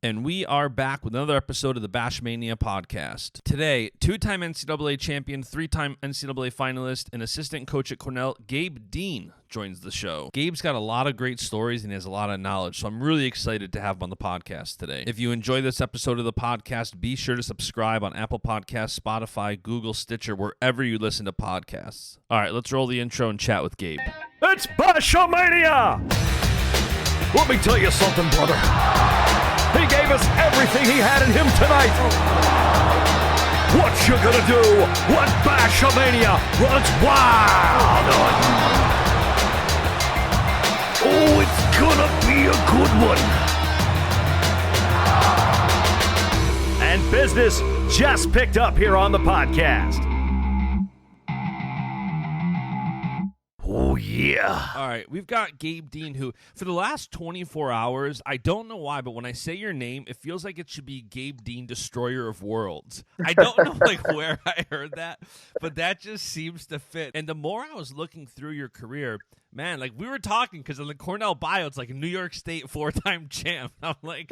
And we are back with another episode of the Baschamania podcast. Today, two-time NCAA champion, three-time NCAA finalist, and assistant coach at Cornell, Gabe Dean, joins the show. Gabe's got a lot of great stories and he has a lot of knowledge, so I'm really excited to have him on the podcast today. If you enjoy this episode of the podcast, be sure to subscribe on Apple Podcasts, Spotify, Google, Stitcher, wherever you listen to podcasts. All right, let's roll the intro and chat with Gabe. It's Baschamania! Let me tell you something, brother. He gave us everything he had in him tonight. What you gonna do when Baschamania runs wild on you? Oh, it's gonna be a good one. And business just picked up here on the podcast. Oh, yeah. All right, we've got Gabe Dean, who, for the last 24 hours, I don't know why, but when I say your name, it feels like it should be Gabe Dean, Destroyer of Worlds. I don't know, where I heard that, but that just seems to fit. And the more I was looking through your career, man, we were talking, because in the Cornell bio, it's like a New York State four-time champ. I'm like,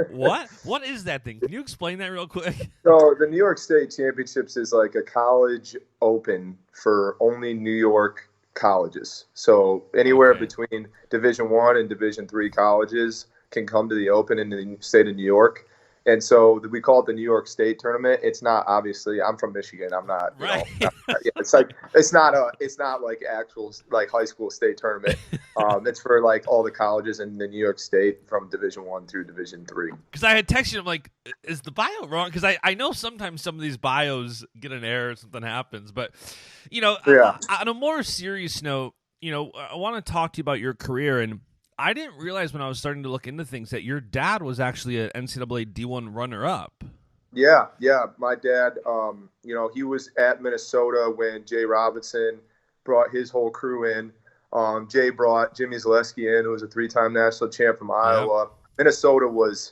what? What is that thing? Can you explain that real quick? So the New York State Championships is like a college open for only New York colleges. So anywhere between Division I and Division III colleges can come to the Open in the state of New York. And so we call it the New York State tournament. It's not, obviously, I'm from Michigan. I'm not, right. It's not like actual high school state tournament. It's for all the colleges in the New York State from Division I through Division III. Because I had texted him is the bio wrong? Because I know sometimes some of these bios get an error, something happens. But, on a more serious note, I want to talk to you about your career. And I didn't realize when I was starting to look into things that your dad was actually an NCAA D1 runner-up. Yeah. My dad, he was at Minnesota when Jay Robinson brought his whole crew in. Jay brought Jimmy Zaleski in, who was a three-time national champ from Iowa. Yep. Minnesota was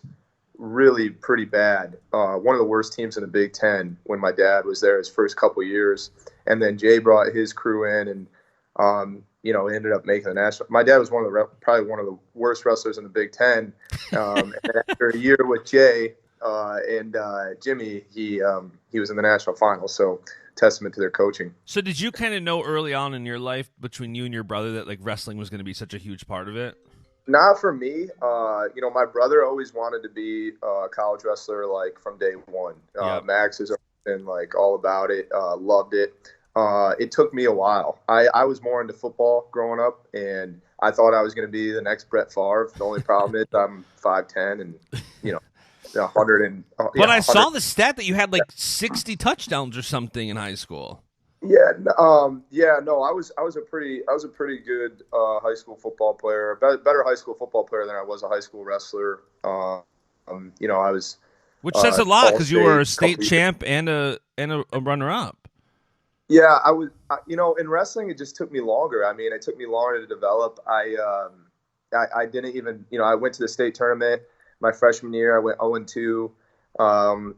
really pretty bad. One of the worst teams in the Big Ten when my dad was there his first couple years. And then Jay brought his crew in and, ended up making the national. My dad was probably one of the worst wrestlers in the Big Ten. And after a year with Jay and Jimmy, he was in the national final. So testament to their coaching. So did you kind of know early on in your life between you and your brother that wrestling was going to be such a huge part of it? Not for me. My brother always wanted to be a college wrestler from day one. Yep. Max has been all about it, loved it. It took me a while. I was more into football growing up, and I thought I was going to be the next Brett Favre. The only problem is I'm 5'10", and 100 and. But I saw the stat that you had 60 touchdowns or something in high school. Yeah. No. I was a pretty good high school football player. Better high school football player than I was a high school wrestler. I was. Which says a lot because you were a state champ and a runner-up. Yeah, I was. In wrestling, it just took me longer. I mean, it took me longer to develop. I didn't even. I went to the state tournament my freshman year. I went 0-2.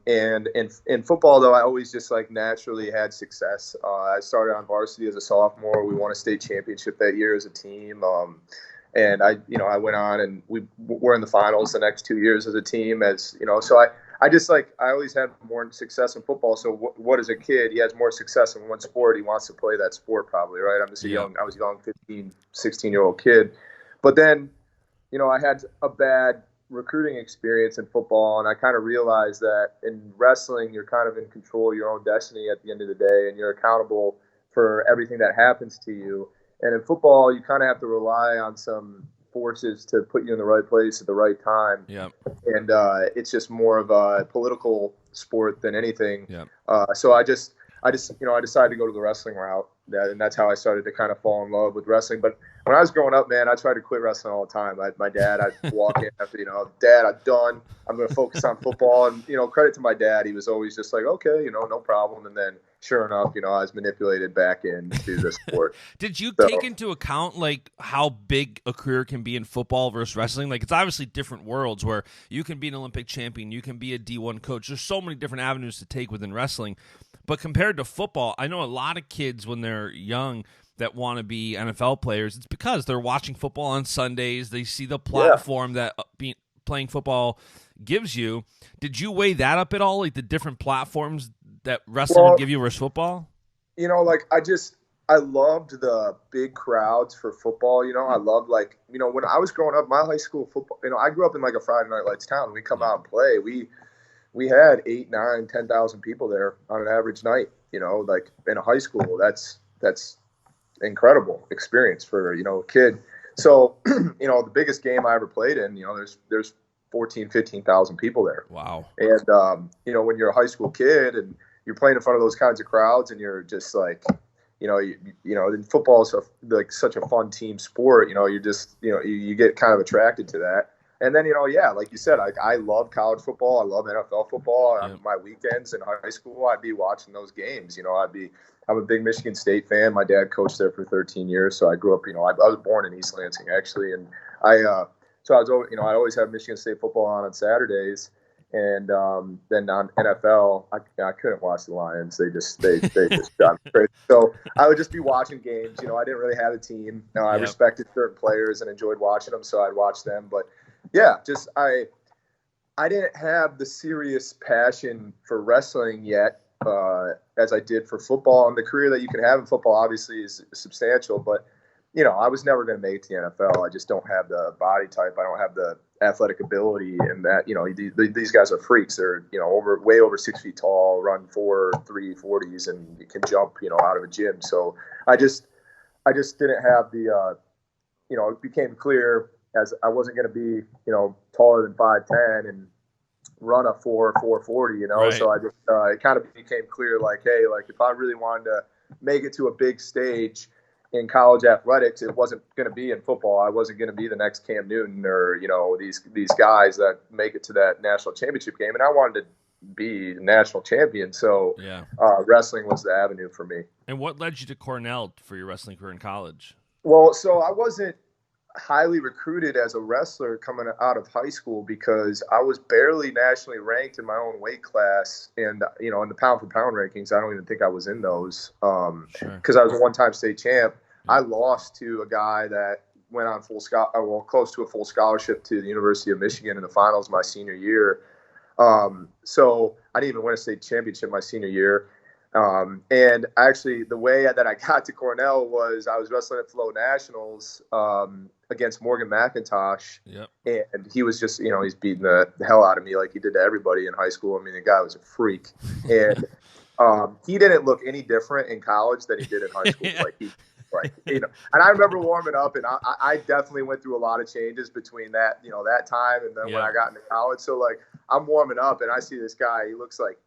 And in football, though, I always just naturally had success. I started on varsity as a sophomore. We won a state championship that year as a team. And I went on and we were in the finals the next 2 years as a team. So I always had more success in football. So what as a kid, he has more success in one sport. He wants to play that sport probably, right? I was a young 15, 16-year-old kid. But then, I had a bad recruiting experience in football, and I kind of realized that in wrestling, you're kind of in control of your own destiny at the end of the day, and you're accountable for everything that happens to you. And in football, you kind of have to rely on some forces to put you in the right place at the right time. Yeah. And it's just more of a political sport than anything. Yeah. So I decided to go to the wrestling route, and that's how I started to kind of fall in love with wrestling. But when I was growing up, man, I tried to quit wrestling all the time. My dad, I'd walk in after, Dad, I'm done. I'm going to focus on football. And, credit to my dad. He was always just okay, no problem. And then sure enough, I was manipulated back into the sport. Did you take into account how big a career can be in football versus wrestling? It's obviously different worlds where you can be an Olympic champion, you can be a D1 coach. There's so many different avenues to take within wrestling. But compared to football, I know a lot of kids when they're young that want to be NFL players, it's because they're watching football on Sundays. They see the platform that playing football gives you. Did you weigh that up at all, like the different platforms that wrestling would give you versus football? Like I loved the big crowds for football. I loved when I was growing up, my high school football, I grew up in like a Friday Night Lights town. We come out and play. We had 8, 9, 10,000 people there on an average night, like in a high school. That's incredible experience for, a kid. So, the biggest game I ever played in, there's 14, 15,000 people there. Wow. And, when you're a high school kid and you're playing in front of those kinds of crowds and you're just like, football is such a fun team sport. You just, you get kind of attracted to that. And then, like you said, I love college football. I love NFL football. Yeah. On my weekends in high school, I'd be watching those games. I'm a big Michigan State fan. My dad coached there for 13 years. So I grew up, I was born in East Lansing actually. And so I was, I always have Michigan State football on Saturdays. And then on NFL, I couldn't watch the Lions. They just got me crazy. So I would just be watching games. I didn't really have a team. I respected certain players and enjoyed watching them, so I'd watch them. But yeah, just I didn't have the serious passion for wrestling yet as I did for football. And the career that you can have in football obviously is substantial, but I was never going to make it to the NFL. I just don't have the body type. I don't have the athletic ability, and that these guys are freaks. They're way over 6 feet tall, run 4.3 40s, and can jump out of a gym. So I just didn't have the it became clear as I wasn't going to be taller than 5'10" and run a 4.40. Right. So I just it kind of became clear like, hey, like if I really wanted to make it to a big stage in college athletics, it wasn't going to be in football. I wasn't going to be the next Cam Newton or, these guys that make it to that national championship game. And I wanted to be the national champion. So wrestling was the avenue for me. And what led you to Cornell for your wrestling career in college? Well, so I wasn't highly recruited as a wrestler coming out of high school because I was barely nationally ranked in my own weight class. And, in the pound for pound rankings, I don't even think I was in those because I was a one-time state champ. I lost to a guy that went on close to a full scholarship to the University of Michigan in the finals my senior year. So I didn't even win a state championship my senior year. And actually the way that I got to Cornell was I was wrestling at Flow Nationals against Morgan McIntosh. Yep. And he was just, he's beating the hell out of me like he did to everybody in high school. I mean, the guy was a freak. And he didn't look any different in college than he did in high school. And I remember warming up, and I definitely went through a lot of changes between that, that time and then when I got into college. So like I'm warming up and I see this guy, he looks like,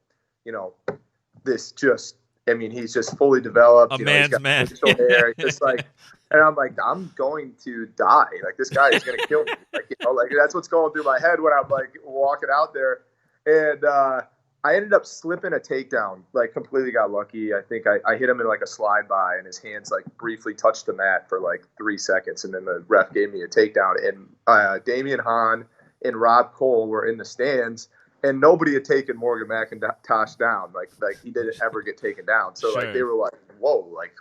he's just fully developed. A man's man. Hair, just like, and I'm like, I'm going to die. Like this guy is going to kill me. Like that's what's going through my head when I'm like walking out there. And I ended up slipping a takedown, like completely got lucky. I think I hit him in like a slide by and his hands like briefly touched the mat for like 3 seconds. And then the ref gave me a takedown, and Damian Hahn and Rob Cole were in the stands. And nobody had taken Morgan McIntosh down. Like he didn't ever get taken down. So like they were like, whoa, like,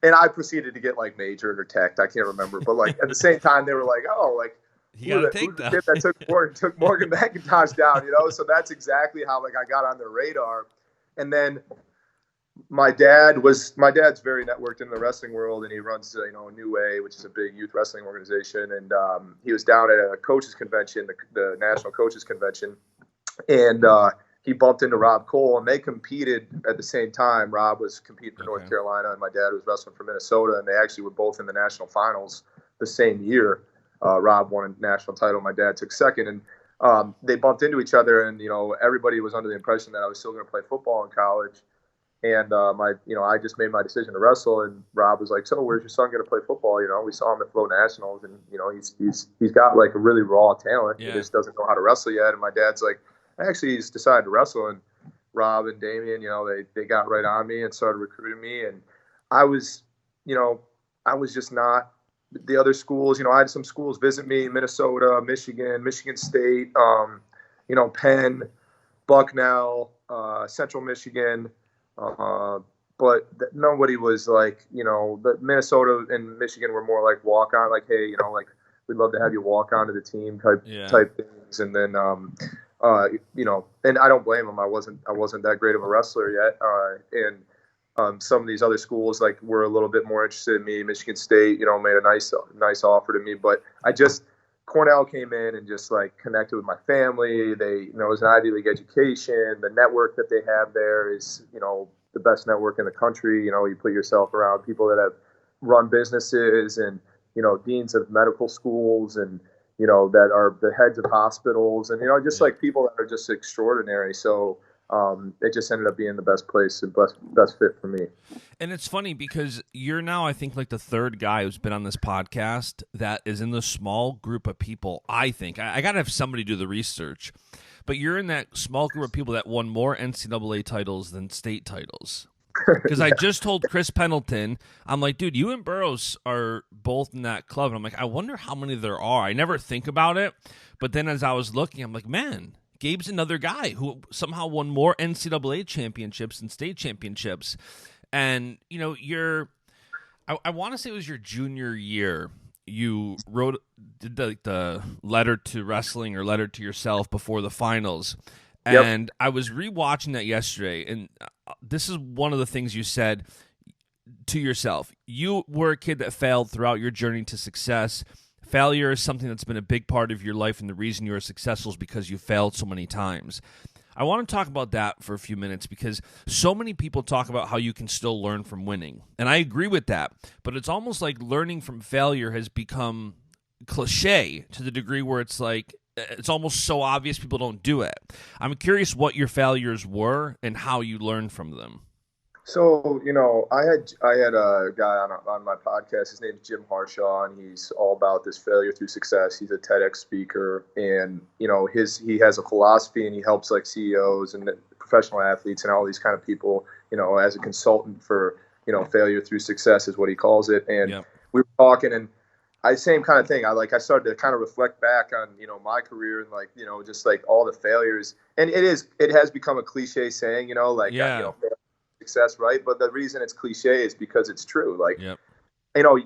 and I proceeded to get like majored or teched. I can't remember, but like at the same time they were like, oh, like he got a takedown. That took Morgan McIntosh down, So that's exactly how like I got on their radar. And then my dad's very networked in the wrestling world, and he runs New Way, which is a big youth wrestling organization. And he was down at a coaches convention, the national coaches convention. And he bumped into Rob Cole, and they competed at the same time. Rob was competing for North Carolina, and my dad was wrestling for Minnesota, and they actually were both in the national finals the same year. Rob won a national title. My dad took second, and they bumped into each other, and everybody was under the impression that I was still going to play football in college. And I just made my decision to wrestle, and Rob was like, "So, where's your son going to play football?" We saw him at Flow Nationals, and he's got like a really raw talent. Yeah. He just doesn't know how to wrestle yet. And my dad's like, actually, he's decided to wrestle, and Rob and Damian, they got right on me and started recruiting me, and I was just not the other schools. I had some schools visit me: Minnesota, Michigan State, Penn, Bucknell, Central Michigan, but nobody was like, the Minnesota and Michigan were more like walk on, like, hey, like we'd love to have you walk onto the team type things, and then. and I don't blame him. I wasn't that great of a wrestler yet. And some of these other schools were a little bit more interested in me. Michigan State, made a nice offer to me, but Cornell came in and just connected with my family. They, it was an Ivy League education. The network that they have there is, the best network in the country. You put yourself around people that have run businesses and, deans of medical schools and, that are the heads of hospitals and, people that are just extraordinary. So, it just ended up being the best place and best fit for me. And it's funny because you're now, I think, the third guy who's been on this podcast that is in the small group of people, I think. I got to have somebody do the research. But you're in that small group of people that won more NCAA titles than state titles. Because I just told Chris Pendleton, I'm like, dude, you and Burroughs are both in that club. And I'm like, I wonder how many there are. I never think about it. But then as I was looking, I'm like, man, Gabe's another guy who somehow won more NCAA championships and state championships. And, I want to say it was your junior year. You did the letter to wrestling or letter to yourself before the finals. And yep. I was rewatching that yesterday. And this is one of the things you said to yourself. You were a kid that failed throughout your journey to success. Failure is something that's been a big part of your life, and the reason you are successful is because you failed so many times. I want to talk about that for a few minutes because so many people talk about how you can still learn from winning. And I agree with that, but it's almost like learning from failure has become cliche to the degree where it's it's almost so obvious people don't do it. I'm curious what your failures were and how you learned from them. So, I had a guy on my podcast. His name's Jim Harshaw, and he's all about this failure through success. He's a TEDx speaker, and he has a philosophy, and he helps CEOs and professional athletes and all these kind of people, as a consultant for failure through success is what he calls it. And yep. We were talking, and same kind of thing. I started to kind of reflect back on my career and just all the failures. And it has become a cliche saying, success, right? But the reason it's cliche is because it's true. Yep.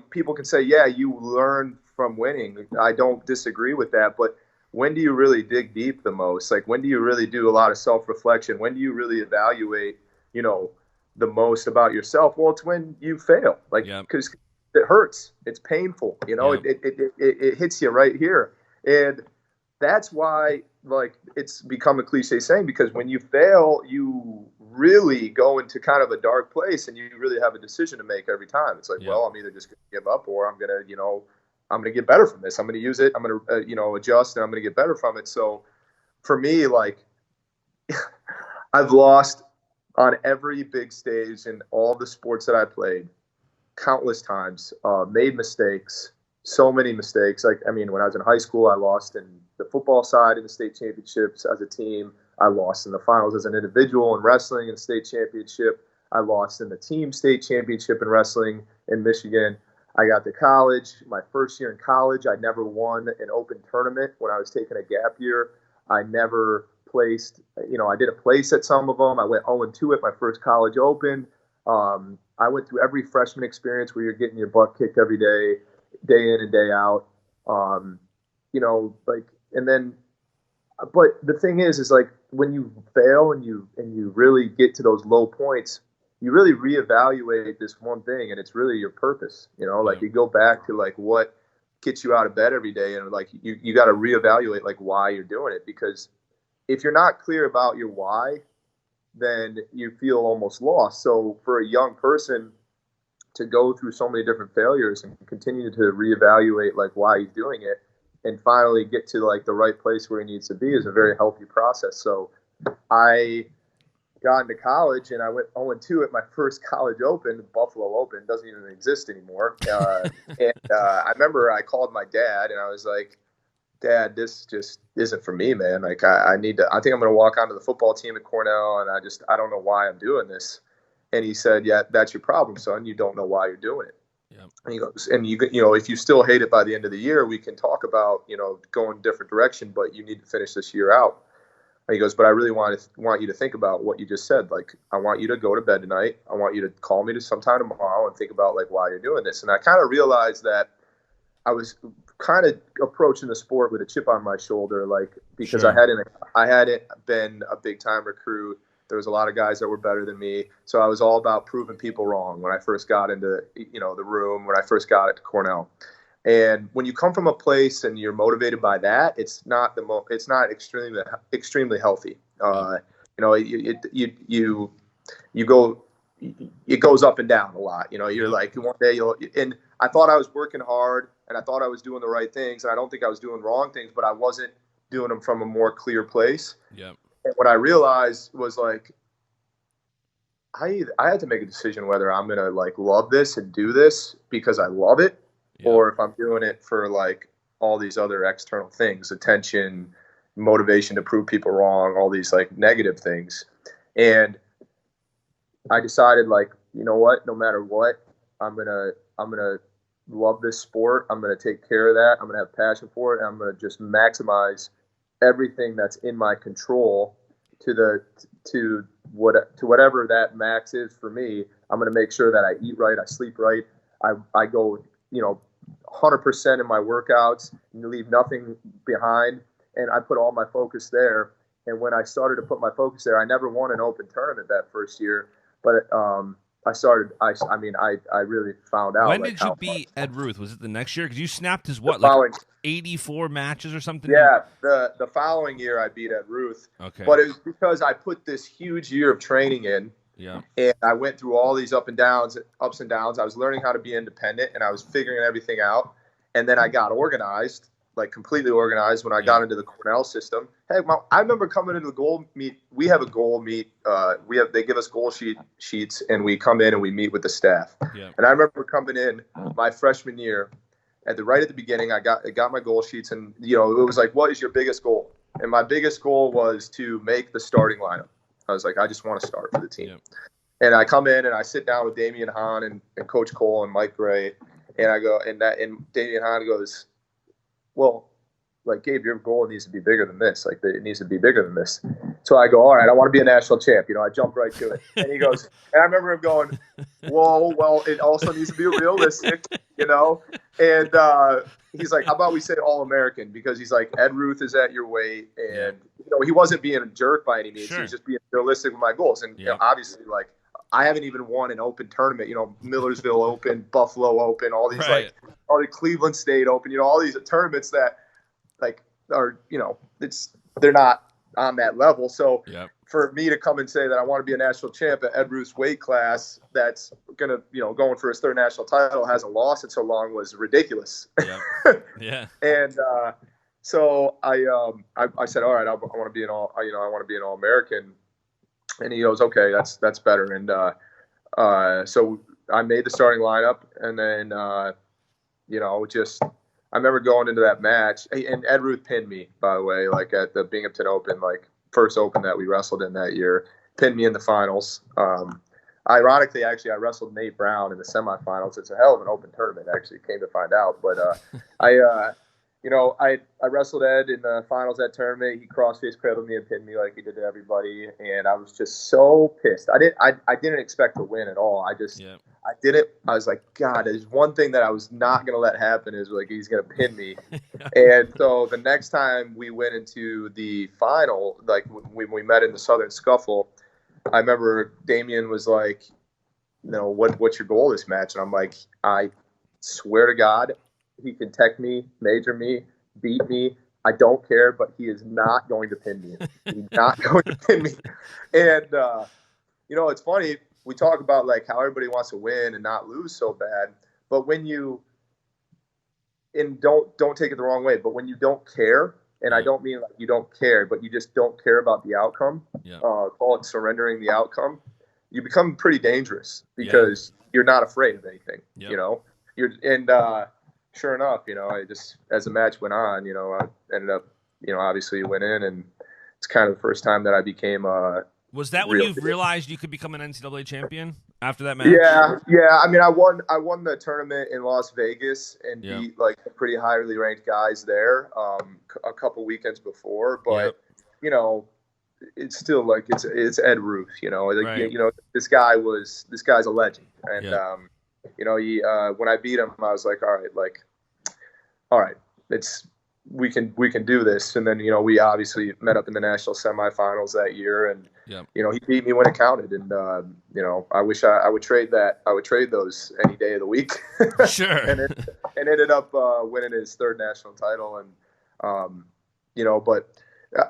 People can say, yeah, you learn from winning. I don't disagree with that. But when do you really dig deep the most? When do you really do a lot of self-reflection? When do you really evaluate, the most about yourself? Well, it's when you fail, because it hurts. It's painful. Yep. It hits you right here. And that's why, it's become a cliche saying, because when you fail, you really go into kind of a dark place and you really have a decision to make every time. It's Yep. well, I'm either just going to give up or I'm going to get better from this. I'm going to use it. I'm going to, adjust and I'm going to get better from it. So for me, I've lost on every big stage in all the sports that I played countless times, made mistakes, so many mistakes. When I was in high school, I lost in the football side in the state championships as a team. I lost in the finals as an individual in wrestling in the state championship. I lost in the team state championship in wrestling in Michigan. I got to college. My first year in college, I never won an open tournament when I was taking a gap year. I never placed, I did a place at some of them. I went 0-2 at my first college open. I went through every freshman experience where you're getting your butt kicked every day, day in and day out. And then, but the thing is when you fail and you really get to those low points, you really reevaluate this one thing, and it's really your purpose. You go back to what gets you out of bed every day, and you got to reevaluate why you're doing it, because if you're not clear about your why, then you feel almost lost. So for a young person to go through so many different failures and continue to reevaluate why he's doing it, and finally get to the right place where he needs to be is a very healthy process. So I got into college and I went 0-2 at my first college open. The Buffalo Open doesn't even exist anymore. I remember I called my dad and I was like, Dad, this just isn't for me, man. I think I'm going to walk onto the football team at Cornell, and I don't know why I'm doing this. And he said, yeah, that's your problem, son. You don't know why you're doing it. Yep. And he goes, and if you still hate it by the end of the year, we can talk about, going a different direction, but you need to finish this year out. And he goes, but I really want you to think about what you just said. I want you to go to bed tonight. I want you to call me sometime tomorrow and think about why you're doing this. And I kind of realized that I was kind of approaching the sport with a chip on my shoulder, like because Sure. I hadn't been a big time recruit. There was a lot of guys that were better than me, so I was all about proving people wrong when I first got into the room, when I first got it to Cornell. And when you come from a place and you're motivated by that, it's not extremely healthy. It goes up and down a lot. You're like one day and I thought I was working hard and I thought I was doing the right things, and I don't think I was doing wrong things, but I wasn't doing them from a more clear place. Yeah. And what I realized was like, I had to make a decision whether I'm going to like love this and do this because I love it, or if I'm doing it for like all these other external things, attention, motivation to prove people wrong, all these like negative things. And I decided, like, you know what, no matter what, I'm going to love this sport. I'm going to take care of that. I'm going to have passion for it. And I'm going to just maximize everything that's in my control to whatever that max is for me. I'm going to make sure that I eat right, I sleep right. I go, 100% in my workouts, and leave nothing behind. And I put all my focus there. And when I started to put my focus there, I never won an open tournament that first year, but I really found out. When did you beat Ed Ruth? Was it the next year? Because you snapped his what, following, like 84 matches or something? Yeah, the following year I beat Ed Ruth. Okay. But it was because I put this huge year of training in. Yeah. And I went through all these ups and downs. I was learning how to be independent, and I was figuring everything out. And then I got organized, like completely organized, when I got into the Cornell system. Heck, I remember coming into the goal meet. We have a goal meet. They give us goal sheets, and we come in and we meet with the staff. Yeah. And I remember coming in my freshman year, right at the beginning, I got my goal sheets, and it was like, what is your biggest goal? And my biggest goal was to make the starting lineup. I was like, I just want to start for the team. Yep. And I come in and I sit down with Damian Hahn and Coach Cole and Mike Gray, and I go, and Damian Hahn goes, well, like, Gabe, your goal needs to be bigger than this. Like, it needs to be bigger than this. So I go, all right, I want to be a national champ. I jump right to it. And he goes, and I remember him going, whoa, well, it also needs to be realistic, And he's like, how about we say All-American? Because he's like, Ed Ruth is at your weight. And, he wasn't being a jerk by any means. Sure. He was just being realistic with my goals. And obviously, like, I haven't even won an open tournament, Millersville Open, Buffalo Open, all these all the Cleveland State Open, all these tournaments that like are, they're not on that level. So for me to come and say that I want to be a national champ at Ed Ruth's weight class, that's going to, going for his third national title, hasn't lost it so long, was ridiculous. Yeah. And so I said, all right, I want to be an All-American. And he goes, okay, that's better. And so I made the starting lineup, and then I remember going into that match, and Ed Ruth pinned me, by the way, like at the Binghamton Open, like first Open that we wrestled in that year, pinned me in the finals. Ironically, actually, I wrestled Nate Brown in the semifinals. It's a hell of an open tournament, actually, came to find out. But I wrestled Ed in the finals of that tournament. He cross-face cradled me and pinned me like he did to everybody, and I was just so pissed. I didn't expect to win at all. I didn't. I was like, God, there's one thing that I was not going to let happen is like he's going to pin me. And so the next time we went into the final, like when we met in the Southern Scuffle, I remember Damian was like, what's your goal this match? And I'm like, I swear to God, he can tech me, major me, beat me. I don't care, but he is not going to pin me. He's not going to pin me. And, it's funny. We talk about like how everybody wants to win and not lose so bad. But when don't take it the wrong way, but when you don't care, and I don't mean like you don't care, but you just don't care about the outcome, call it surrendering the outcome, you become pretty dangerous because you're not afraid of anything, sure enough, I just, as the match went on, I ended up, obviously went in, and it's kind of the first time that I became Was that when you realized you could become an NCAA champion after that match? Yeah. I mean, I won the tournament in Las Vegas and beat like pretty highly ranked guys there a couple weekends before, but it's still like it's Ed Ruth, this guy's a legend, and he when I beat him, I was like, all right, like all right, we can do this. And then, we obviously met up in the national semifinals that year, and Yep. he beat me when it counted. And I wish I would trade that. I would trade those any day of the week. Sure. and ended up winning his third national title. And but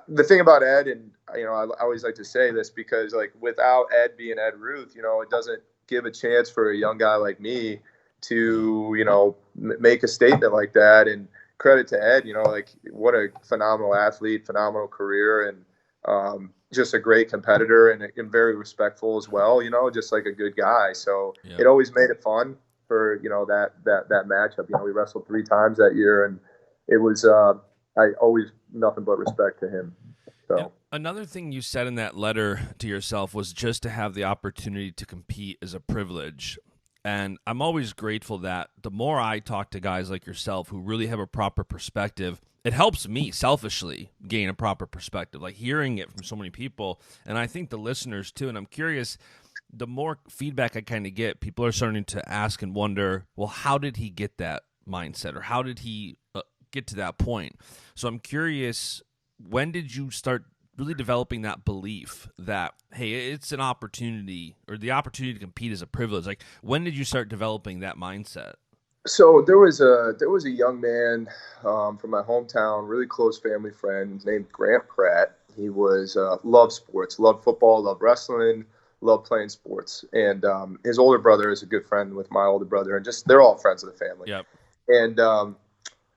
the thing about Ed, and I always like to say this, because like without Ed being Ed Ruth, it doesn't give a chance for a young guy like me to make a statement like that. And credit to Ed, like what a phenomenal athlete, phenomenal career, and just a great competitor, and very respectful as well, just like a good guy. So It always made it fun for, that matchup. We wrestled 3 times that year, and it was, I always nothing but respect to him. So. And another thing you said in that letter to yourself was just to have the opportunity to compete is a privilege. And I'm always grateful that the more I talk to guys like yourself who really have a proper perspective, it helps me selfishly gain a proper perspective, like hearing it from so many people. And I think the listeners too. And I'm curious, the more feedback I kind of get, people are starting to ask and wonder, well, how did he get that mindset, or how did he get to that point? So I'm curious, when did you start really developing that belief that, hey, it's an opportunity, or the opportunity to compete is a privilege? Like, when did you start developing that mindset? So there was a young man from my hometown, really close family friend, named Grant Pratt. He was loved sports, loved football, loved wrestling, loved playing sports. And his older brother is a good friend with my older brother, and just they're all friends of the family. Yep. And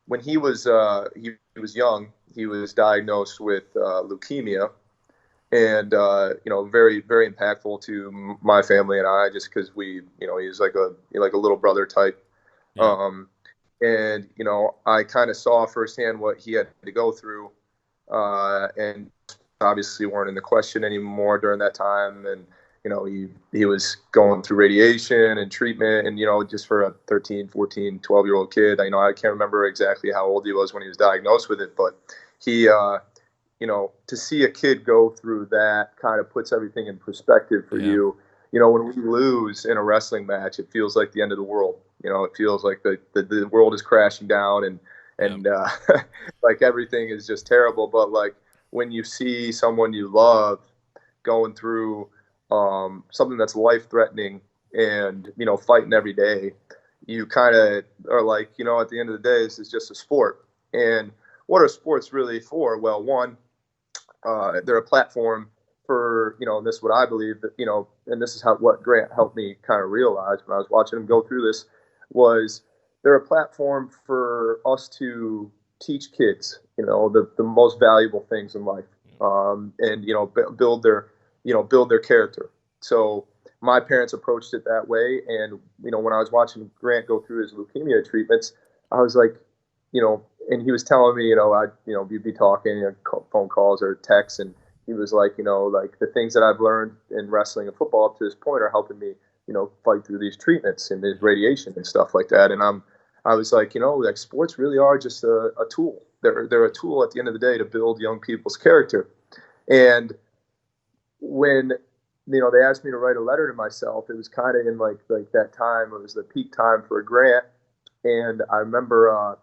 when he was young, he was diagnosed with leukemia, and very, very impactful to my family and I, just because he was like a little brother type. Yeah. And I kind of saw firsthand what he had to go through, and obviously weren't in the question anymore during that time. And he was going through radiation and treatment, and just for a 13, 14, 12-year-old kid, I can't remember exactly how old he was when he was diagnosed with it, but he to see a kid go through that kind of puts everything in perspective for you. When we lose in a wrestling match, it feels like the end of the world. It feels like the world is crashing down, and like everything is just terrible. But like when you see someone you love going through something that's life-threatening and fighting every day, you kind of are like, at the end of the day, this is just a sport. And what are sports really for? Well, one, they're a platform for, and this is what I believe, that, and this is what Grant helped me kind of realize when I was watching him go through this, was they're a platform for us to teach kids, the most valuable things in life, and, build their character. So my parents approached it that way. And, when I was watching Grant go through his leukemia treatments, I was like, and he was telling me, we'd be talking, phone calls or texts, and he was like, like the things that I've learned in wrestling and football up to this point are helping me, fight through these treatments and this radiation and stuff like that. And I was like, like sports really are just a tool. They're a tool at the end of the day to build young people's character. And when, they asked me to write a letter to myself, it was kind of in like that time. It was the peak time for Grant. And I remember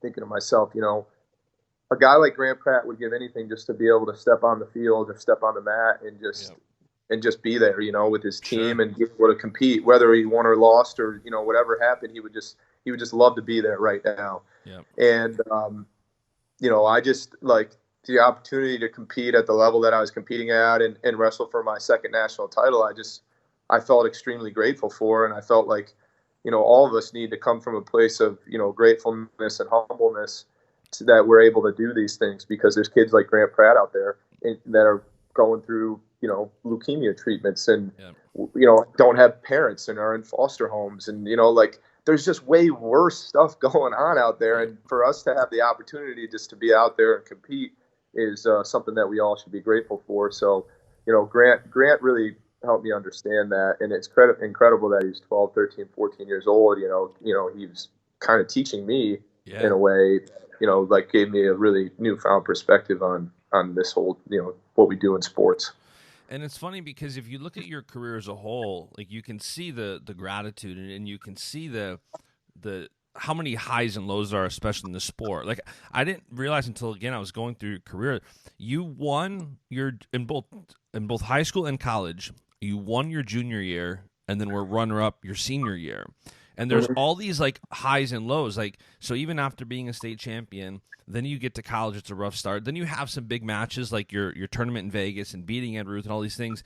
thinking to myself, a guy like Grant Pratt would give anything just to be able to step on the field or step on the mat and just be there, with his team and be able to compete, whether he won or lost or, whatever happened, he would just love to be there right now. Yep. And, I just like the opportunity to compete at the level that I was competing at and wrestle for my second national title. I felt extremely grateful for, and I felt like, all of us need to come from a place of, gratefulness and humbleness so that we're able to do these things, because there's kids like Grant Pratt out there that are going through, leukemia treatments and, don't have parents and are in foster homes. And, like there's just way worse stuff going on out there. And for us to have the opportunity just to be out there and compete is something that we all should be grateful for. So, Grant really helped me understand that. And it's incredible that he's 12, 13, 14 years old. He was kind of teaching me in a way, like gave me a really newfound perspective on this whole, what we do in sports. And it's funny because if you look at your career as a whole, like you can see the gratitude and you can see the how many highs and lows there are, especially in the sport. Like, I didn't realize until, again, I was going through your career, you won in both high school and college, you won your junior year, and then were runner-up your senior year. And there's all these, like, highs and lows. Like, so even after being a state champion, then you get to college, it's a rough start. Then you have some big matches, like your tournament in Vegas and beating Ed Ruth and all these things.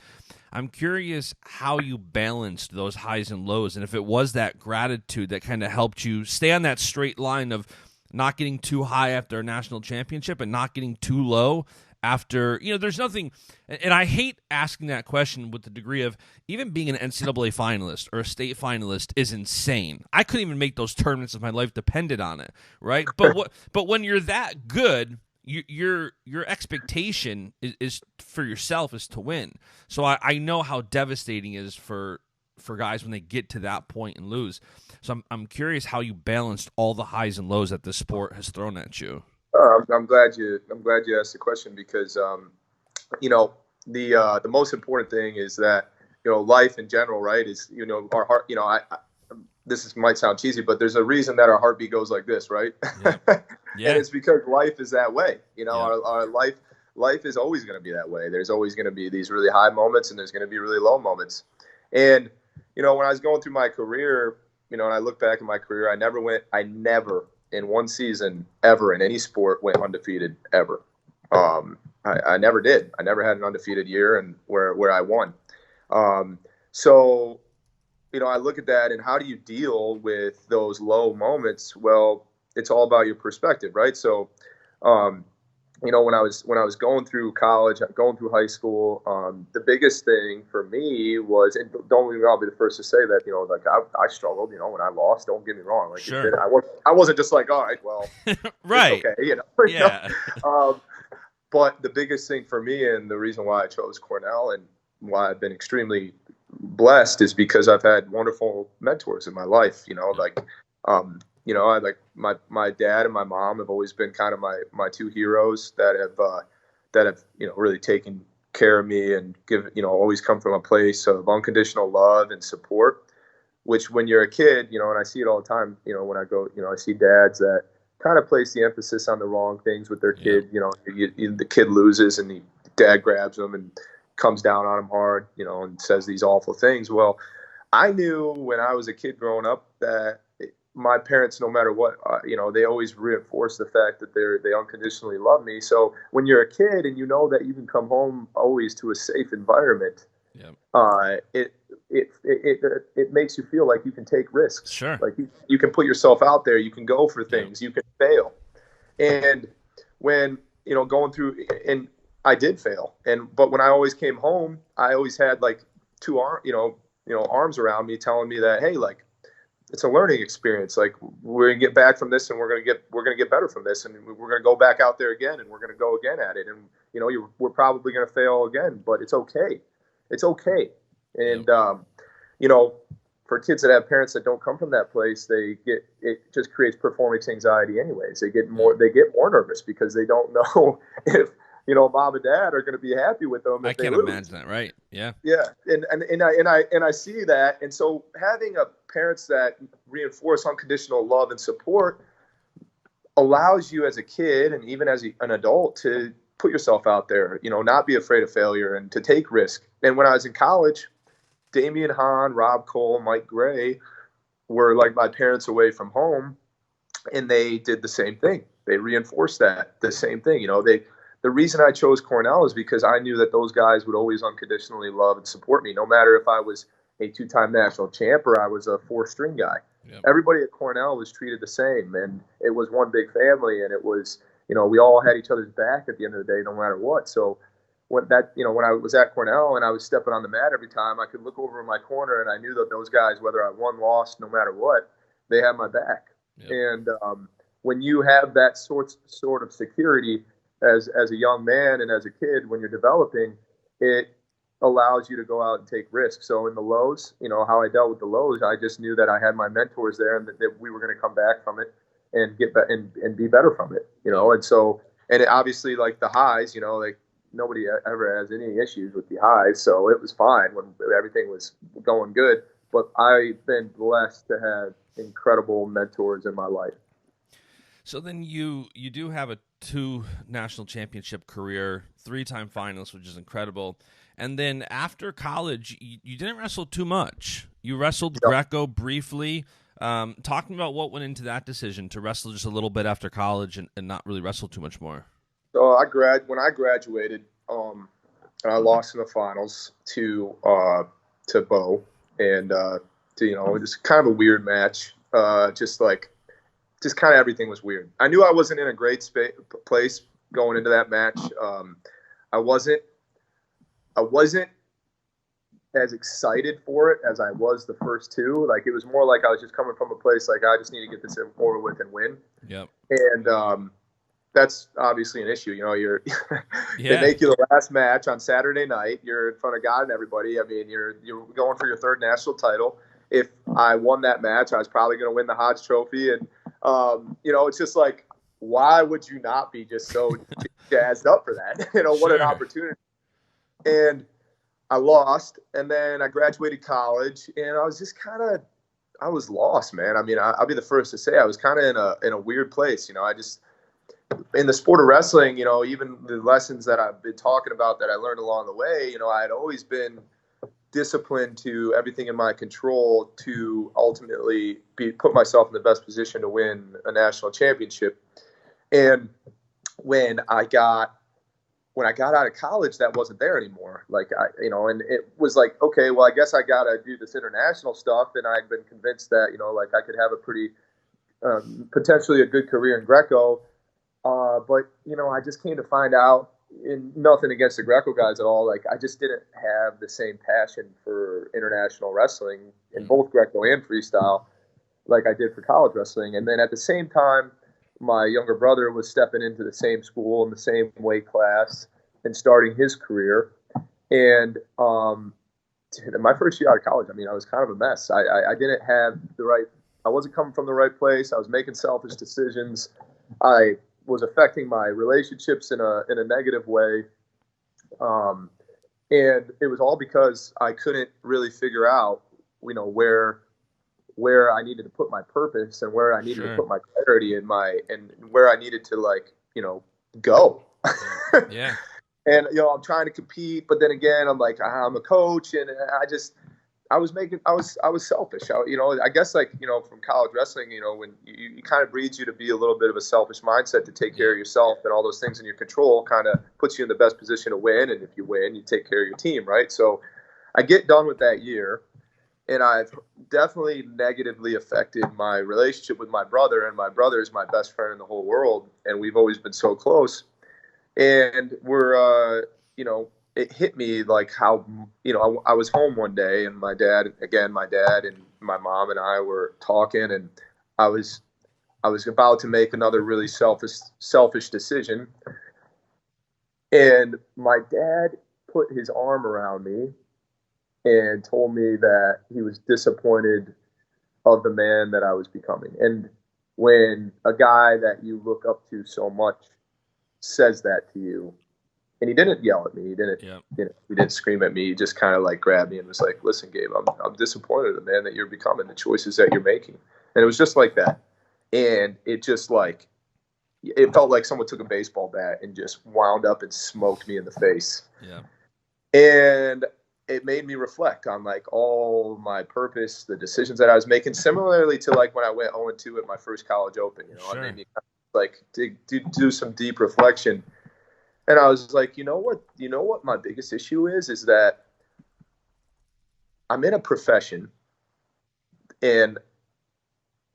I'm curious how you balanced those highs and lows, and if it was that gratitude that kind of helped you stay on that straight line of not getting too high after a national championship and not getting too low after, there's nothing, and I hate asking that question with the degree of even being an NCAA finalist or a state finalist is insane. I couldn't even make those tournaments if my life depended on it, right? But when you're that good, your expectation is for yourself is to win. So I know how devastating it is for guys when they get to that point and lose. So I'm curious how you balanced all the highs and lows that this sport has thrown at you. I'm glad you asked the question because, the most important thing is that, life in general, right, is, our heart, might sound cheesy, but there's a reason that our heartbeat goes like this, right? Yeah. Yeah. And it's because life is that way. Our life is always going to be that way. There's always going to be these really high moments and there's going to be really low moments. And, when I was going through my career, and I look back at my career, I never in one season ever in any sport went undefeated ever. I never did. I never had an undefeated year and where I won. So, I look at that and how do you deal with those low moments? Well, it's all about your perspective, right? So, when I was going through college, going through high school, the biggest thing for me was, and don't get me wrong, I'll be the first to say that, I struggled, when I lost, don't get me wrong. Like, sure. I wasn't just like, all right, well, right. It's okay, Yeah. But the biggest thing for me and the reason why I chose Cornell and why I've been extremely blessed is because I've had wonderful mentors in my life, I like my dad and my mom have always been kind of my two heroes that have really taken care of me and always come from a place of unconditional love and support, which when you're a kid, and I see it all the time, when I go, I see dads that kind of place the emphasis on the wrong things with their kid. The kid loses and the dad grabs them and comes down on him hard, and says these awful things. Well, I knew when I was a kid growing up that my parents, no matter what, they always reinforce the fact that they unconditionally love me. So when you're a kid and you know that you can come home always to a safe environment, it makes you feel like you can take risks. Sure. Like you can put yourself out there, you can go for things, you can fail. And when, going through, and I did fail. But when I always came home, I always had like two arms around me telling me that, hey, like, it's a learning experience. Like, we're gonna get back from this, and we're gonna get better from this, and we're gonna go back out there again, and we're gonna go again at it. And we're probably gonna fail again, but it's okay. It's okay. And for kids that have parents that don't come from that place, it just creates performance anxiety. Anyways, they get more nervous because they don't know if mom and dad are going to be happy with them. I can't imagine that, right? Yeah. Yeah. And I see that. And so having parents that reinforce unconditional love and support allows you as a kid and even as an adult to put yourself out there, not be afraid of failure and to take risk. And when I was in college, Damian Hahn, Rob Cole, Mike Gray were like my parents away from home, and they did the same thing. They reinforced the same thing. The reason I chose Cornell is because I knew that those guys would always unconditionally love and support me, no matter if I was a two-time national champ or I was a four-string guy. Yep. Everybody at Cornell was treated the same, and it was one big family, and it was, we all had each other's back at the end of the day, no matter what. So when I was at Cornell and I was stepping on the mat every time, I could look over in my corner and I knew that those guys, whether I won, lost, no matter what, they had my back. Yep. And when you have that sort of security as a young man and as a kid, when you're developing, it allows you to go out and take risks. So in the lows, how I dealt with the lows, I just knew that I had my mentors there and that we were going to come back from it and get and be better from it, And so, and it obviously, like the highs, like nobody ever has any issues with the highs. So it was fine when everything was going good. but I've been blessed to have incredible mentors in my life. So then you do have a 2 national championship career, 3-time finalist, which is incredible. And then after college, you didn't wrestle too much. You wrestled Greco briefly. Talking about what went into that decision to wrestle just a little bit after college and not really wrestle too much more. So when I graduated, I lost in the finals to Bo, and just kind of a weird match. Just kind of everything was weird. I knew I wasn't in a great place going into that match. I wasn't as excited for it as I was the first 2. Like, it was more like I was just coming from a place like, I just need to get this over with and win. Yep. And that's obviously an issue. You're Yeah. They make you the last match on Saturday night. You're in front of God and everybody. I mean, you're going for your 3rd national title. If I won that match, I was probably going to win the Hodge Trophy. And it's just like, why would you not be just so jazzed up for that? What an opportunity. And I lost, and then I graduated college, and I was just I was lost, man. I mean, I'll be the first to say I was kind of in a weird place. In the sport of wrestling, even the lessons that I've been talking about that I learned along the way, I had always been disciplined to everything in my control to ultimately put myself in the best position to win a national championship. And when I got out of college, that wasn't there anymore. And it was like, okay, well, I guess I got to do this international stuff. And I'd been convinced that, I could have a pretty, potentially a good career in Greco. But I just came to find out, and nothing against the Greco guys at all, I just didn't have the same passion for international wrestling in both Greco and freestyle like I did for college wrestling. And then at the same time, my younger brother was stepping into the same school in the same weight class and starting his career. And my first year out of college, I mean, I was kind of a mess. I didn't have I wasn't coming from the right place. I was making selfish decisions. I was affecting my relationships in a negative way. And it was all because I couldn't really figure out, where I needed to put my purpose and where I needed to put my clarity and where I needed to go. Yeah. And, I'm trying to compete, but then again, I'm like, I'm a coach, and I was selfish. I guess from college wrestling, when you kind of breeds you to be a little bit of a selfish mindset to take care of yourself, and all those things in your control kind of puts you in the best position to win. And if you win, you take care of your team. Right. So I get done with that year, and I've definitely negatively affected my relationship with my brother, and my brother is my best friend in the whole world. And we've always been so close. And we're, it hit me like how, I was home one day, and my dad and my mom and I were talking, and I was about to make another really selfish decision. And my dad put his arm around me and told me that he was disappointed of the man that I was becoming. And when a guy that you look up to so much says that to you, and he didn't yell at me, he didn't scream at me, he just kind of grabbed me and was like, listen, Gabe, I'm disappointed in the man that you're becoming, the choices that you're making. And it was just like that. And it just it felt like someone took a baseball bat and just wound up and smoked me in the face. Yeah. And it made me reflect on all my purpose, the decisions that I was making, similarly to when I went 0-2 at my first college open. It made me do some deep reflection. And I was like, you know what my biggest issue is that I'm in a profession, and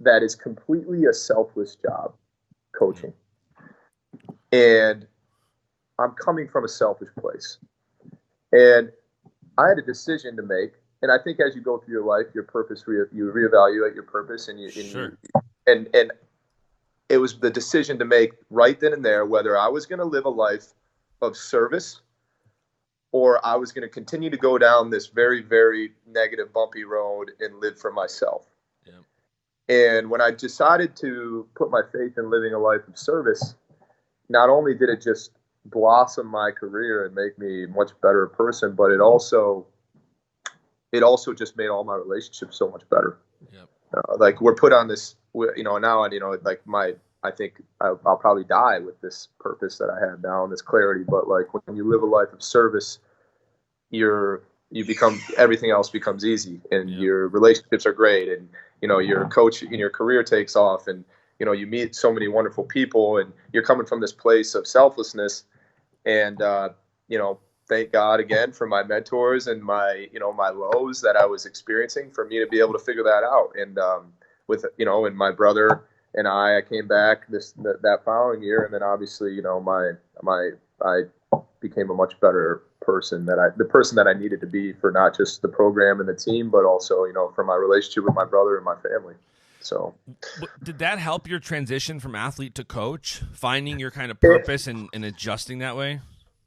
that is completely a selfless job, coaching. And I'm coming from a selfish place. And I had a decision to make. And I think as you go through your life, your purpose, you reevaluate your purpose, and and it was the decision to make right then and there whether I was going to live a life of service or I was going to continue to go down this very, very negative, bumpy road and live for myself. Yeah. And when I decided to put my faith in living a life of service, not only did it just blossom my career and make me a much better person, but it also it also just made all my relationships so much better. Yep. Like we're put on this, now, like I think I'll probably die with this purpose that I have now and this clarity. But like when you live a life of service, everything else becomes easy, and your relationships are great, and your coach and your career takes off, and you meet so many wonderful people, and you're coming from this place of selflessness. And thank God again for my mentors and my lows that I was experiencing, for me to be able to figure that out. And and my brother and I came back that following year, and then obviously I became a much better person, the person that I needed to be for not just the program and the team, but also for my relationship with my brother and my family. So did that help your transition from athlete to coach, finding your kind of purpose and adjusting that way?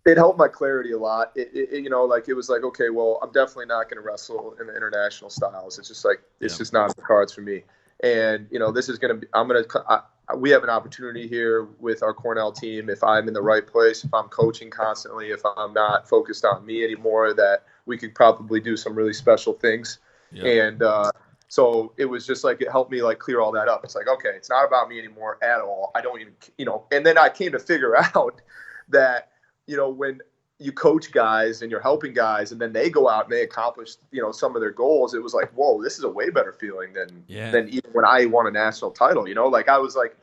It helped my clarity a lot. It was like, okay, well, I'm definitely not going to wrestle in the international styles. It's just like, it's just not in the cards for me. And, this is going to be, we have an opportunity here with our Cornell team. If I'm in the right place, if I'm coaching constantly, if I'm not focused on me anymore, that we could probably do some really special things. Yeah. And, so it was just like, it helped me like clear all that up. It's like, okay, it's not about me anymore at all. I don't even, and then I came to figure out that, when you coach guys and you're helping guys and then they go out and they accomplish, some of their goals, it was like, whoa, this is a way better feeling than even when I won a national title. Like I was like,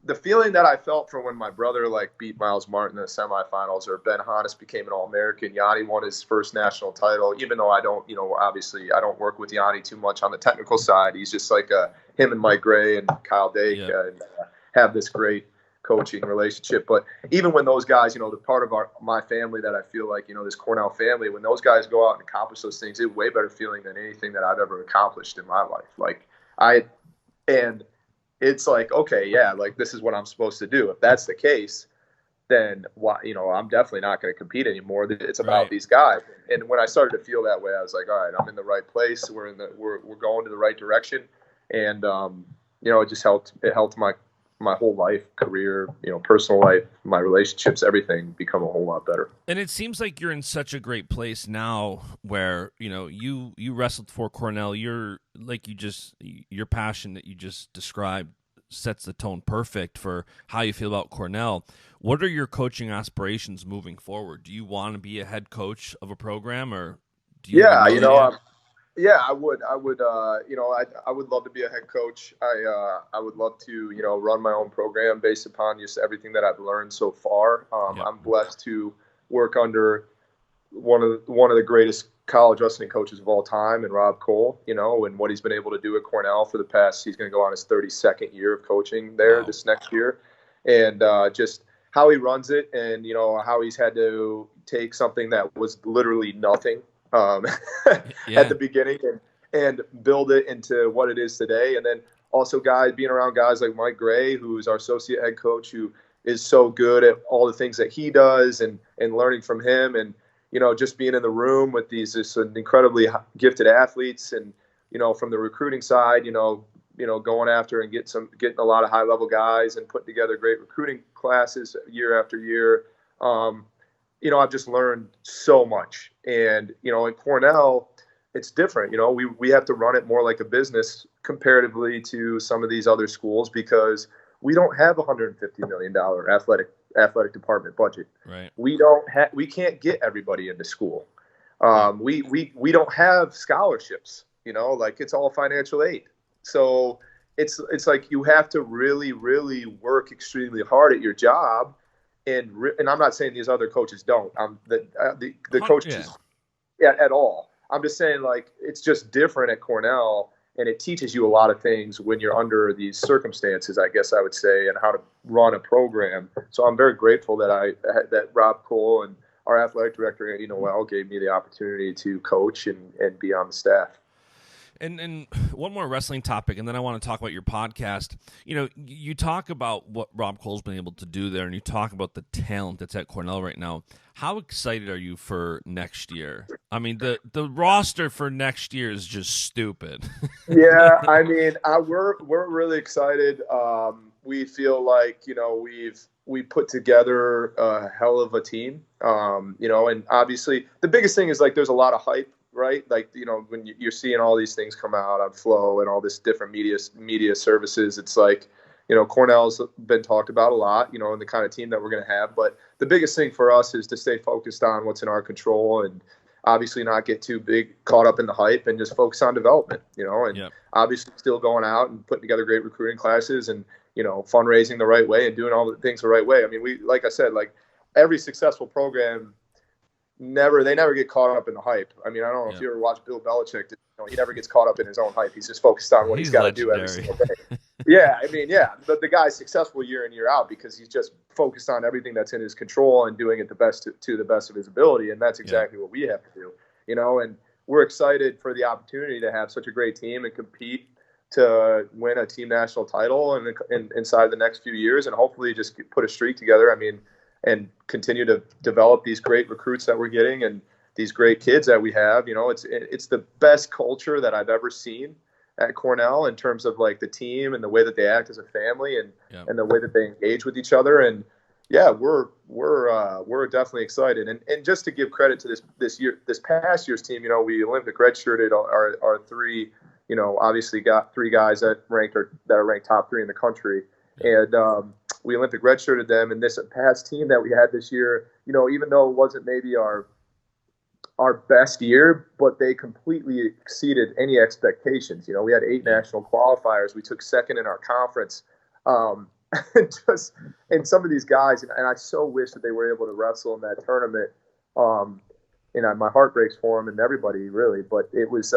the feeling that I felt from when my brother like beat Miles Martin in the semifinals, or Ben Hannes became an All-American, Yanni won his first national title, even though I don't, obviously I don't work with Yanni too much on the technical side. He's just like him and Mike Gray and Kyle Dake have this great coaching relationship. But even when those guys, the part of my family that I feel like, this Cornell family, when those guys go out and accomplish those things, it's a way better feeling than anything that I've ever accomplished in my life. And it's like, okay, yeah, like this is what I'm supposed to do. If that's the case, then why, I'm definitely not going to compete anymore. It's about these guys. And when I started to feel that way, I was like, all right, I'm in the right place. We're going to the right direction. And, it just helped. It helped my whole life, career, personal life, my relationships, everything become a whole lot better. And it seems like you're in such a great place now where, you wrestled for Cornell. Your passion that you just described sets the tone perfect for how you feel about Cornell. What are your coaching aspirations moving forward? Do you want to be a head coach of a program, or do you? Yeah, I would. I would love to be a head coach. I would love to, run my own program based upon just everything that I've learned so far. I'm blessed to work under one of the greatest college wrestling coaches of all time, and Rob Cole, and what he's been able to do at Cornell for the past, he's going to go on his 32nd year of coaching there this next year. And just how he runs it, and, how he's had to take something that was literally nothing at the beginning and build it into what it is today. And then also being around guys like Mike Gray, who's our associate head coach, who is so good at all the things that he does, and learning from him, and, just being in the room with these incredibly gifted athletes, and, from the recruiting side, going after and getting a lot of high level guys and putting together great recruiting classes year after year. I've just learned so much. And, in Cornell, it's different. We have to run it more like a business comparatively to some of these other schools, because we don't have $150 million athletic department budget. Right. We can't get everybody into school. We don't have scholarships, it's all financial aid. So it's like you have to really, really work extremely hard at your job. And I'm not saying these other coaches don't. The coaches at all. I'm just saying, like, it's just different at Cornell, and it teaches you a lot of things when you're under these circumstances, I guess I would say, and how to run a program. So I'm very grateful that Rob Cole and our athletic director, Andy Noel, gave me the opportunity to coach and be on the staff. And one more wrestling topic, and then I want to talk about your podcast. You talk about what Rob Cole's been able to do there, and you talk about the talent that's at Cornell right now. How excited are you for next year? I mean, the roster for next year is just stupid. Yeah, I mean, we're really excited. We feel like we put together a hell of a team. And obviously the biggest thing is, like, there's a lot of hype right? Like, when you're seeing all these things come out on Flow and all this different media services, it's like, Cornell's been talked about a lot, and the kind of team that we're going to have. But the biggest thing for us is to stay focused on what's in our control and obviously not get too caught up in the hype and just focus on development, and obviously still going out and putting together great recruiting classes and, fundraising the right way and doing all the things the right way. I mean, like I said, like every successful program, they never get caught up in the hype. I mean, I don't know if you ever watched Bill Belichick. He never gets caught up in his own hype. He's just focused on what he's got to do every single day. But the guy's successful year in, year out because he's just focused on everything that's in his control and doing it the best to the best of his ability. And that's exactly what we have to do, and we're excited for the opportunity to have such a great team and compete to win a team national title and inside the next few years and hopefully just put a streak together. I mean, and continue to develop these great recruits that we're getting and these great kids that we have. It's the best culture that I've ever seen at Cornell in terms of like the team and the way that they act as a family and the way that they engage with each other. And we're definitely excited. And just to give credit to this past year's team, we Olympic redshirted our three, obviously got three guys that are ranked top 3 in the country. And we Olympic redshirted them. And this past team that we had this year, even though it wasn't maybe our best year, but they completely exceeded any expectations. We had 8 national qualifiers. We took second in our conference. And some of these guys, and I so wish that they were able to wrestle in that tournament. My heart breaks for them and everybody really, but it was,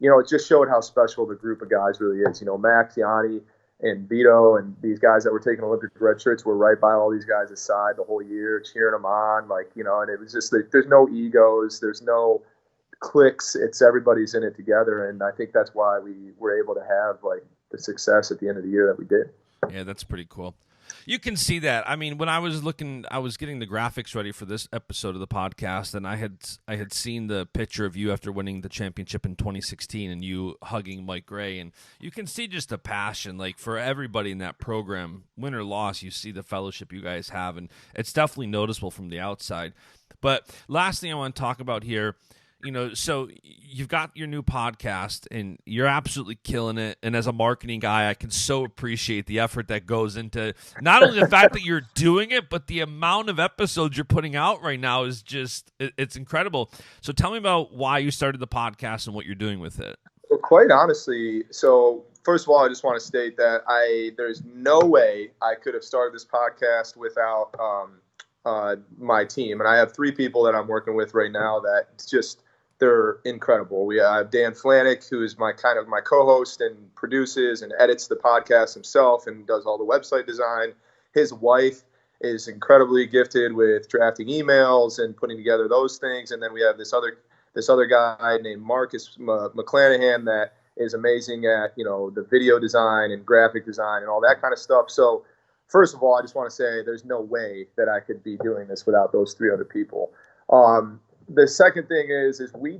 it just showed how special the group of guys really is. Max, Yanni, and Vito, and these guys that were taking Olympic red shirts were right by all these guys' side the whole year, cheering them on, and it was just like, there's no egos, there's no cliques, it's everybody's in it together, and I think that's why we were able to have like the success at the end of the year that we did. Yeah, that's pretty cool. You can see that. I mean, when I was getting the graphics ready for this episode of the podcast, and I had seen the picture of you after winning the championship in 2016 and you hugging Mike Gray, and you can see just the passion, like for everybody in that program, win or loss, you see the fellowship you guys have, and it's definitely noticeable from the outside. But last thing I want to talk about here, so you've got your new podcast and you're absolutely killing it. And as a marketing guy, I can so appreciate the effort that goes into not only the fact that you're doing it, but the amount of episodes you're putting out right now is just, it's incredible. So tell me about why you started the podcast and what you're doing with it. Well, quite honestly, so first of all, I just want to state that there's no way I could have started this podcast without my team. And I have 3 people that I'm working with right now that just, they're incredible. We have Dan Flanick, who is my co-host and produces and edits the podcast himself and does all the website design. His wife is incredibly gifted with drafting emails and putting together those things. And then we have this other guy named Marcus McClanahan that is amazing at, the video design and graphic design and all that kind of stuff. So first of all, I just want to say there's no way that I could be doing this without those 3 other people. The second thing is me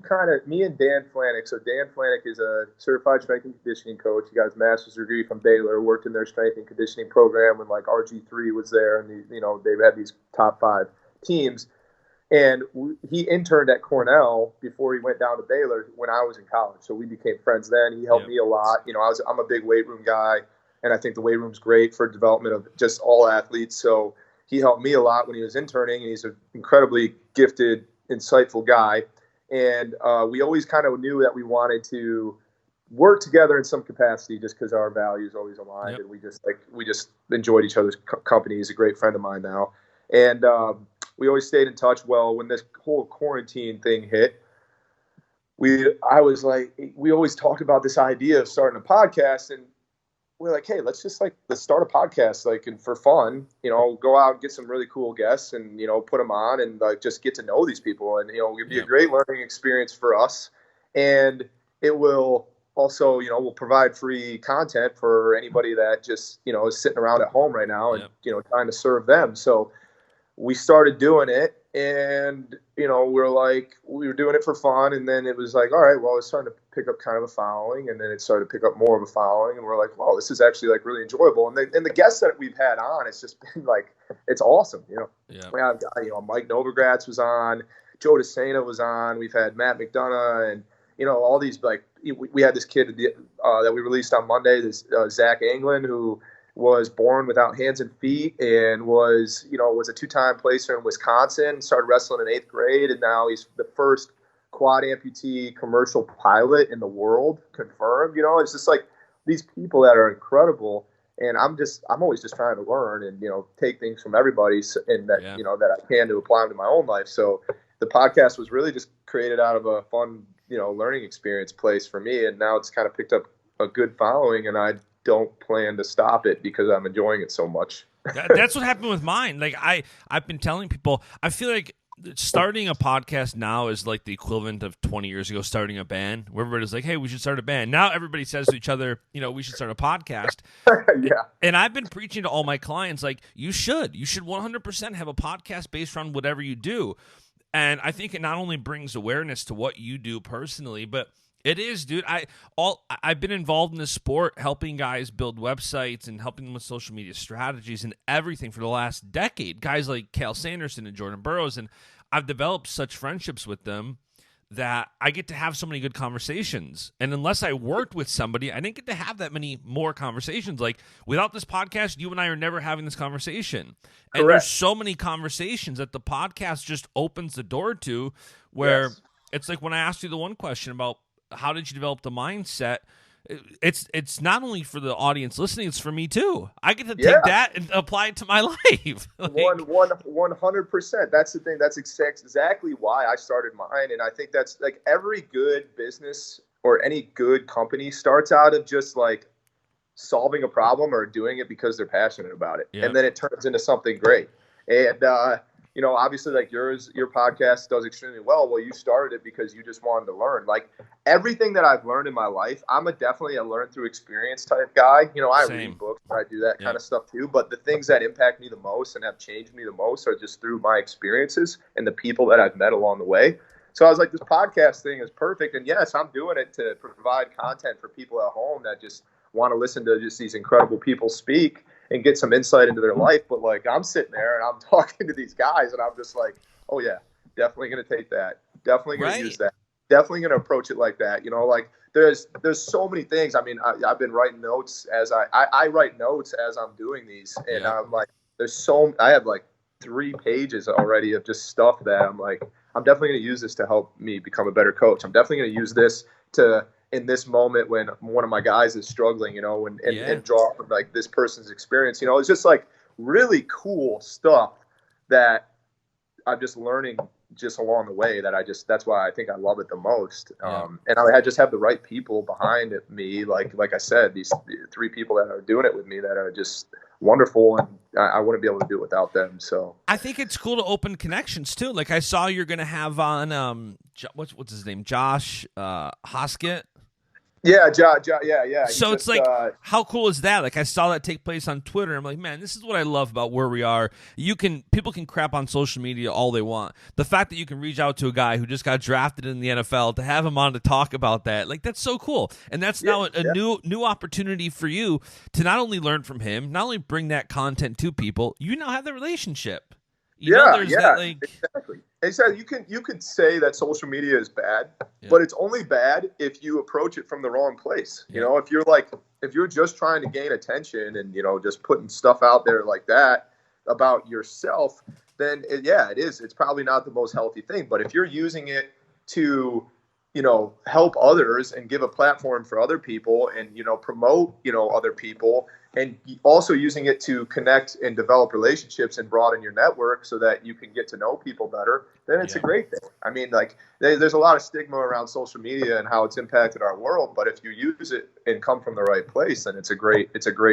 and Dan Flanick. So Dan Flanick is a certified strength and conditioning coach. He got his master's degree from Baylor, worked in their strength and conditioning program when like RG3 was there, and they've had these top 5 teams. And he interned at Cornell before he went down to Baylor when I was in college. So we became friends then. He helped me a lot. I'm a big weight room guy, and I think the weight room's great for development of just all athletes. So he helped me a lot when he was interning, and he's an incredibly gifted, insightful guy. And we always kind of knew that we wanted to work together in some capacity just because our values always aligned. And we just enjoyed each other's company. He's a great friend of mine now. And we always stayed in touch. Well, when this whole quarantine thing hit, we always talked about this idea of starting a podcast, and we're like, hey, let's start a podcast, and for fun, go out and get some really cool guests and, put them on and just get to know these people. And, it'd be a great learning experience for us. And it will also, we'll provide free content for anybody that just, is sitting around at home right now and, trying to serve them. So we started doing it, and, we were doing it for fun. And then it was like, all right, well, it's starting to pick up kind of a following. And then it started to pick up more of a following. And we're like, wow, this is actually really enjoyable. And the guests that we've had on, it's just been it's awesome. We have, Mike Novogratz was on, Joe DeSena was on. We've had Matt McDonough, and all these, like, we had this kid that we released on Monday, this Zach Anglin, who was born without hands and feet and was a 2-time placer in Wisconsin, started wrestling in 8th grade, and now he's the first quad amputee commercial pilot in the world, confirmed. It's just like these people that are incredible, and I'm always just trying to learn and take things from everybody, and that that I can to apply them to my own life. So the podcast was really just created out of a fun learning experience place for me, and now it's kind of picked up a good following, and I don't plan to stop it because I'm enjoying it so much. That's what happened with mine. Like I've been telling people, I feel like starting a podcast now is like the equivalent of 20 years ago starting a band, where everybody's like, hey, we should start a band. Now everybody says to each other, we should start a podcast. Yeah. And I've been preaching to all my clients, like, you should 100% have a podcast based around whatever you do. And I think it not only brings awareness to what you do personally, but it is, dude. I've been involved in this sport, helping guys build websites and helping them with social media strategies and everything for the last decade. Guys like Cal Sanderson and Jordan Burroughs, and I've developed such friendships with them that I get to have so many good conversations. And unless I worked with somebody, I didn't get to have that many more conversations. Like, without this podcast, you and I are never having this conversation. And Correct. There's so many conversations that the podcast just opens the door to, where It's like when I asked you the one question about how did you develop the mindset, it's not only for the audience listening, it's for me too. I get to take that and apply it to my life. 100%. That's the thing. That's exactly why I started mine. And I think that's like every good business or any good company starts out of just like solving a problem or doing it because they're passionate about it. Yep. And then it turns into something great. And, obviously, like your podcast does extremely well. Well, you started it because you just wanted to learn. Like everything that I've learned in my life, I'm definitely a learn through experience type guy. I read books, I do that kind of stuff too. But the things that impact me the most and have changed me the most are just through my experiences and the people that I've met along the way. So I was like, this podcast thing is perfect. And yes, I'm doing it to provide content for people at home that just want to listen to just these incredible people speak and get some insight into their life. But like, I'm sitting there and I'm talking to these guys and I'm just like, oh yeah, definitely going to take that. Definitely going to use that. Definitely going to approach it like that. Like there's so many things. I mean, I've been writing notes as I write notes as I'm doing these. And I'm like, I have like 3 pages already of just stuff that I'm like, I'm definitely going to use this to help me become a better coach. I'm definitely going to use this in this moment when one of my guys is struggling, and draw from like this person's experience. It's just like really cool stuff that I'm just learning just along the way that's why I think I love it the most. And I just have the right people behind me. Like I said, these 3 people that are doing it with me that are just wonderful, and I wouldn't be able to do it without them. So I think it's cool to open connections too. Like I saw you're going to have on, what's his name? Josh Hoskett. Yeah, yeah. So it's like, how cool is that? Like I saw that take place on Twitter. I'm like, man, this is what I love about where we are. People can crap on social media all they want. The fact that you can reach out to a guy who just got drafted in the NFL to have him on to talk about that, like that's so cool. And that's now a new opportunity for you to not only learn from him, not only bring that content to people, you now have the relationship. Exactly. Exactly. You could say that social media is bad, but it's only bad if you approach it from the wrong place. If you're just trying to gain attention and just putting stuff out there like that about yourself, then it is. It's probably not the most healthy thing. But if you're using it to help others and give a platform for other people and promote other people, and also using it to connect and develop relationships and broaden your network so that you can get to know people better, then it's a great thing. I mean, like there's a lot of stigma around social media and how it's impacted our world, but if you use it and come from the right place, then it's a great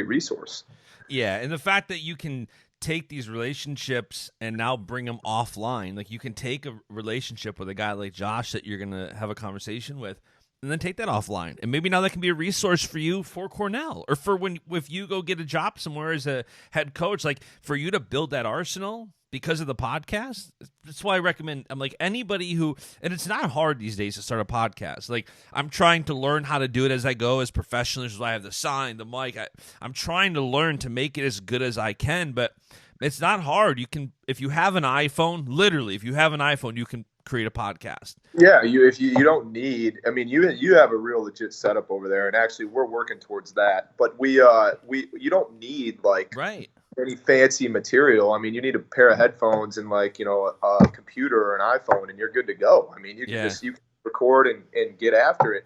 resource. Yeah, and the fact that you can take these relationships and now bring them offline, like you can take a relationship with a guy like Josh that you're going to have a conversation with, and then take that offline. And maybe now that can be a resource for you for Cornell, or for if you go get a job somewhere as a head coach, like for you to build that arsenal because of the podcast. That's why I recommend, I'm like anybody who, and it's not hard these days to start a podcast. Like I'm trying to learn how to do it as I go, as professionally, as I have the sign, the mic. I'm trying to learn to make it as good as I can, but it's not hard. You can, if you have an iPhone, literally, if you have an iPhone, you can create a podcast. Yeah, you don't need. I mean, you have a real legit setup over there, and actually we're working towards that. But you don't need like Right. any fancy material. I mean, you need a pair of headphones and like a computer or an iPhone, and you're good to go. I mean, you can you can record and get after it.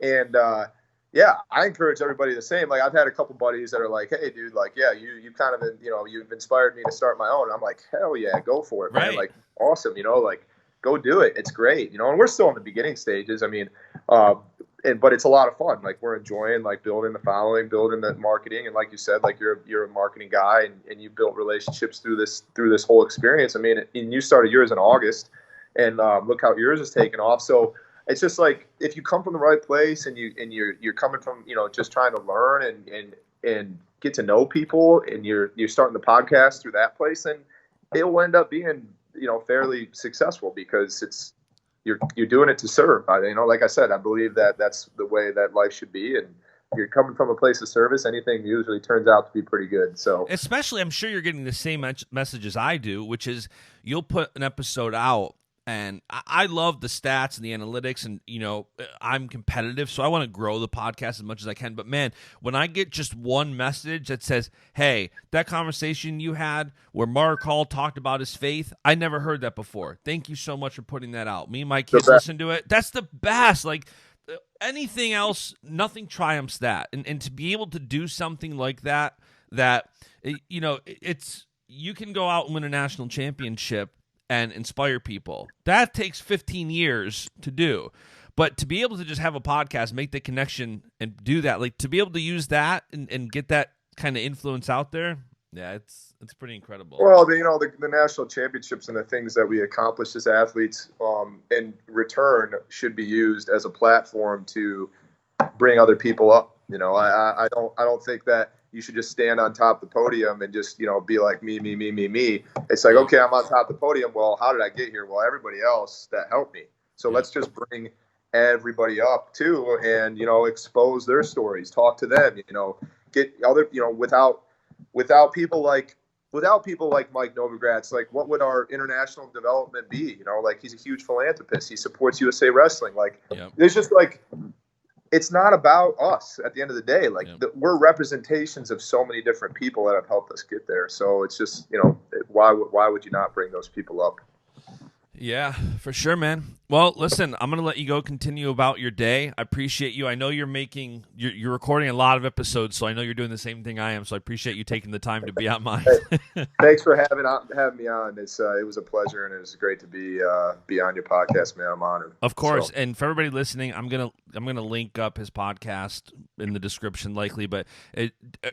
And yeah, I encourage everybody the same. Like I've had a couple buddies that are like, "Hey, dude, like yeah, you kind of you've inspired me to start my own." And I'm like, "Hell yeah, go for it, man! Like awesome, like go do it. It's great, And we're still in the beginning stages. I mean, but it's a lot of fun. Like we're enjoying like building the following, building the marketing, and like you said, like you're a marketing guy and you built relationships through this whole experience. I mean, and you started yours in August, and look how yours is taking off. So it's just like if you come from the right place and you're coming from just trying to learn and get to know people, and you're starting the podcast through that place, then it will end up being fairly successful because you're doing it to serve. Like I said, I believe that that's the way that life should be, and you're coming from a place of service, anything usually turns out to be pretty good. So especially, I'm sure you're getting the same message as I do, which is you'll put an episode out. And I love the stats and the analytics, and, I'm competitive, so I want to grow the podcast as much as I can. But, man, when I get just one message that says, hey, that conversation you had where Mark Hall talked about his faith, I never heard that before. Thank you so much for putting that out. Me and my kids listen to it. That's the best. Like, anything else, nothing triumphs that. And to be able to do something like that, it's you can go out and win a national championship and inspire people. That takes 15 years to do. But to be able to just have a podcast, make the connection and do that, like to be able to use that and get that kind of influence out there, yeah, it's pretty incredible. Well, the national championships and the things that we accomplish as athletes in return should be used as a platform to bring other people up. I don't think that you should just stand on top of the podium and just, be like me. It's like, okay, I'm on top of the podium. Well, how did I get here? Well, everybody else that helped me. So let's just bring everybody up too and, expose their stories, talk to them, get other, without people like Mike Novogratz, like what would our international development be? Like he's a huge philanthropist. He supports USA Wrestling. Like there's just like, it's not about us at the end of the day. Like we're representations of so many different people that have helped us get there. So it's just, why would you not bring those people up? Yeah, for sure, man. Well, listen, I'm going to let you go continue about your day. I appreciate you. I know you're recording a lot of episodes, so I know you're doing the same thing I am, so I appreciate you taking the time to be on mine. Hey, thanks for having me on. It was a pleasure, and it was great to be on your podcast, man. I'm honored. Of course, and for everybody listening, I'm gonna link up his podcast in the description likely, but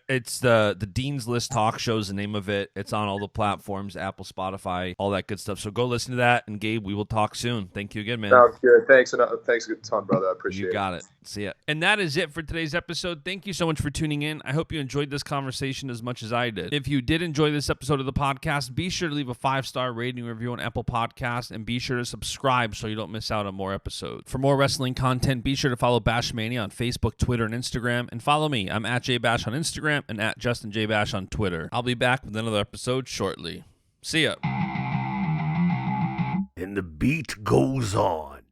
it's the Dean's List Talk Show is the name of it. It's on all the platforms, Apple, Spotify, all that good stuff. So go listen to that, and Gabe, we will talk soon. Thank you again, man. Sounds good. Thanks a ton, brother. I appreciate it. You got it. See ya. And that is it for today's episode. Thank you so much for tuning in. I hope you enjoyed this conversation as much as I did. If you did enjoy this episode of the podcast, be sure to leave a 5-star rating review on Apple Podcasts, and be sure to subscribe so you don't miss out on more episodes. For more wrestling content, be sure to follow Baschamania on Facebook, Twitter, and Instagram, and follow me. I'm at JBash on Instagram and at JustinJBash on Twitter. I'll be back with another episode shortly. See ya. And the beat goes on.